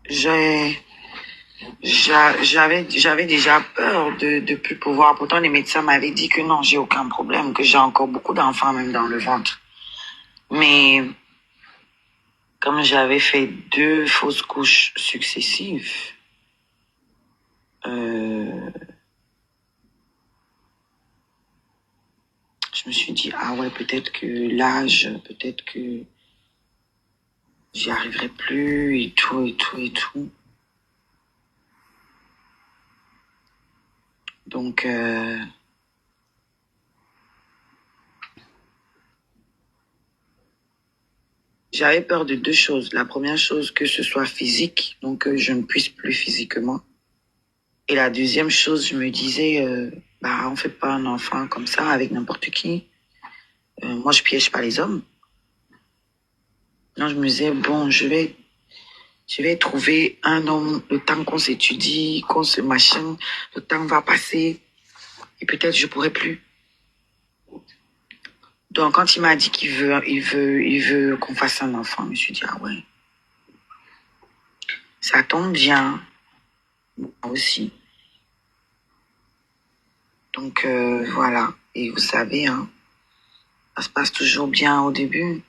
j'ai, j'avais déjà peur de plus pouvoir. Pourtant, les médecins m'avaient dit que non, j'ai aucun problème, que j'ai encore beaucoup d'enfants même dans le ventre. Mais comme j'avais fait 2 fausses couches successives, je me suis dit, ah ouais, peut-être que l'âge, peut-être que j'y arriverai plus et tout, et tout, et tout. Donc, j'avais peur de 2 choses. La première chose, que ce soit physique, donc que je ne puisse plus physiquement. Et la deuxième chose, je me disais, on fait pas un enfant comme ça avec n'importe qui. Moi, je piège pas les hommes. Non, je me disais, bon, je vais trouver un homme, le temps qu'on s'étudie, qu'on se machin, le temps va passer, et peut-être je pourrai plus. Donc, quand il m'a dit qu'il veut qu'on fasse un enfant, je me suis dit, ah ouais, ça tombe bien, moi aussi. Donc, voilà. Et vous savez, hein, ça se passe toujours bien au début.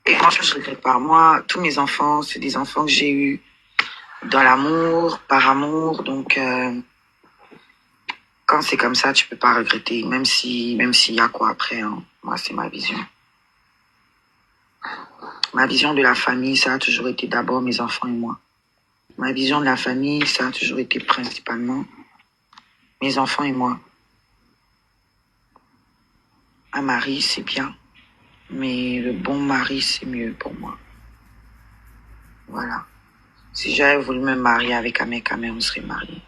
Et franchement, je regrette pas. Moi, tous mes enfants, c'est des enfants que j'ai eus dans l'amour, par amour. Donc, quand c'est comme ça, tu peux pas regretter, même s'il y a quoi après. Hein. Moi, c'est ma vision. Ma vision de la famille, ça a toujours été d'abord mes enfants et moi. Ma vision de la famille, ça a toujours été principalement mes enfants et moi. Un mari, c'est bien, mais le bon mari, c'est mieux pour moi. Voilà. Si j'avais voulu me marier avec un mec, on serait mariés.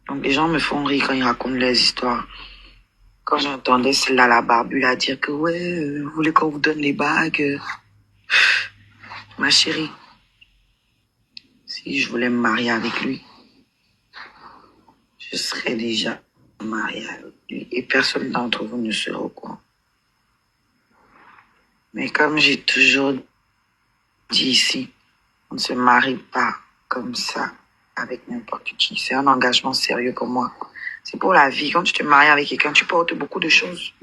Donc les gens me font rire quand ils racontent leurs histoires. Quand j'entendais celle-là, la barbule, à dire que ouais, vous voulez qu'on vous donne les bagues. Ma chérie, si je voulais me marier avec lui, je serais déjà mariée avec lui. Et personne d'entre vous ne serait au courant. Mais comme j'ai toujours dit ici, on ne se marie pas comme ça avec n'importe qui. C'est un engagement sérieux pour moi. C'est pour la vie. Quand tu te maries avec quelqu'un, tu portes beaucoup de choses.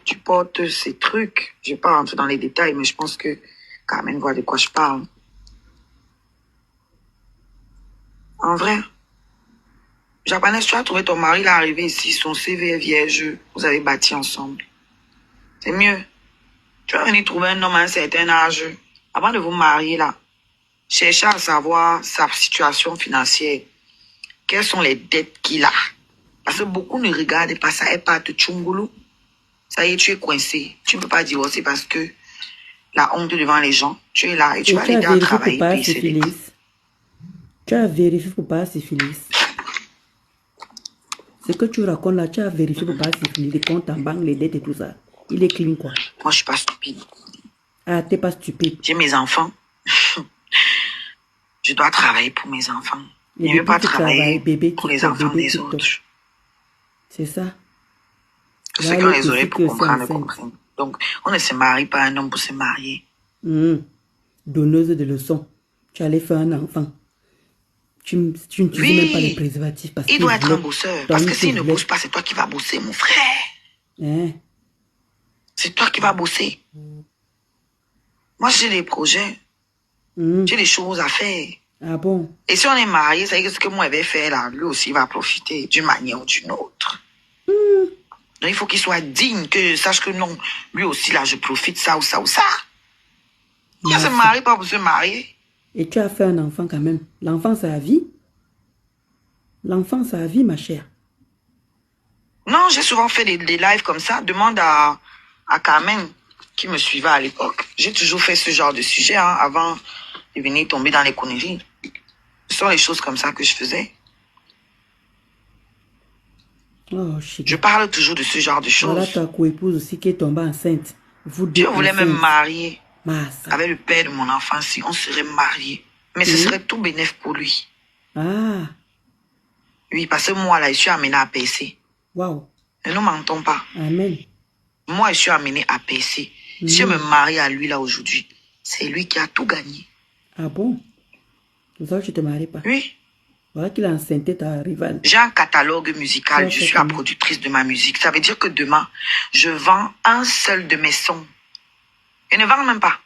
Tu portes ces trucs. Je ne vais pas rentrer dans les détails, mais je pense que Carmen voit de quoi je parle. En vrai, Japonaise, tu as trouvé ton mari, il est arrivé ici, son CV est vierge, vous avez bâti ensemble. C'est mieux. Tu vas venir trouver un homme à un certain âge, avant de vous marier là. Cherchez à savoir sa situation financière. Quelles sont les dettes qu'il a? Parce que beaucoup ne regardent pas ça et partent tchungulu. Ça y est, tu es coincé. Tu ne peux pas divorcer parce que la honte devant les gens. Tu es là et tu vas l'aider à travailler. Tu as vérifié pour pas syphilis. Ce que tu racontes là, tu as vérifié pour pas syphilis. Les comptes en banque, les dettes et tout ça. Il est clean quoi. Moi, je suis pas stupide. Ah, t'es pas stupide. J'ai mes enfants. Je dois travailler pour mes enfants. Je ne veux pas travailler pour les enfants des autres. C'est ça. C'est quand les oreilles pour comprendre, comprennent. Donc, on ne se marie pas un homme pour se marier. Donneuse de leçons. Tu allais faire un enfant. Tu n'utilises même pas les préservatifs. Parce il doit être un bosseur. Parce que s'il ne bouge pas, c'est toi qui vas bosser, mon frère. C'est toi qui vas bosser. Moi, j'ai des projets. J'ai des choses à faire. Ah bon? Et si on est marié, ça veut dire que ce que moi, je vais faire là, lui aussi va profiter d'une manière ou d'une autre. Donc, il faut qu'il soit digne, que sache que non, lui aussi, là, je profite ça ou ça ou ça. On ne se marie pas pour se marier. Et tu as fait un enfant quand même. L'enfant, c'est la vie. L'enfant, c'est la vie, ma chère. Non, j'ai souvent fait des lives comme ça. Demande à Carmen, qui me suivait à l'époque. J'ai toujours fait ce genre de sujet avant de venir tomber dans les conneries. Ce sont les choses comme ça que je faisais. Oh, je parle toujours de ce genre de choses. Voilà ta co-épouse aussi qui est tombée enceinte. Je voulais me marier avec le père de mon enfant. Si on serait mariés. Mais ce serait tout bénéf pour lui. Ah. Oui, parce que moi, là, je suis amenée à percer. Waouh. Ne nous mentons pas. Amen. Moi, je suis amenée à percer. Si je me marie à lui, là, aujourd'hui, c'est lui qui a tout gagné. Ah bon? C'est ça que tu te maries pas? Oui. Voilà qu'il a enceinté ta rivale. J'ai un catalogue musical. Je suis la productrice de ma musique. Ça veut dire que demain, je vends un seul de mes sons. Je ne vends même pas.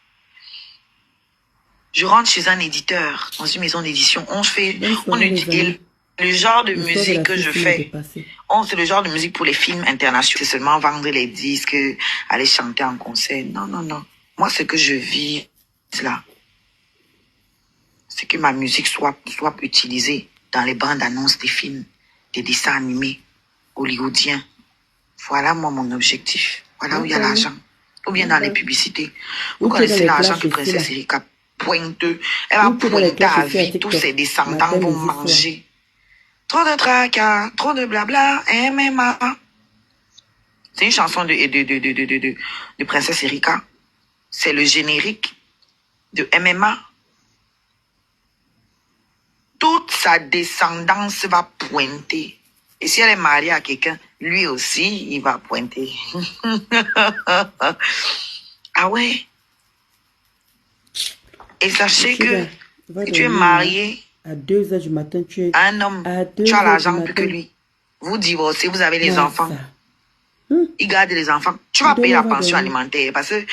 Je rentre chez un éditeur, dans une maison d'édition. Le genre de musique que je fais, c'est le genre de musique pour les films internationaux. C'est seulement vendre les disques, aller chanter en concert. Non, non, non. Moi, ce que je vis, c'est là. C'est que ma musique soit utilisée dans les bandes annonces des films, des dessins animés hollywoodiens. Voilà, moi, mon objectif. Voilà où il y a l'argent. Ou bien dans les publicités. Vous connaissez l'argent que Princesse Erika pointe. Elle va pointer à vie. Tous ses descendants vont manger. Trop de tracas, trop de blabla, MMA. C'est une chanson de Princesse Erika. C'est le générique de MMA. Toute sa descendance va pointer. Et si elle est mariée à quelqu'un, lui aussi, il va pointer. Ah ouais? Et sachez que si tu es marié à 2 heures du matin, tu es un homme, tu as l'argent plus que lui. Vous divorcez, vous avez les enfants. Il garde les enfants. Tu vas payer la pension alimentaire parce que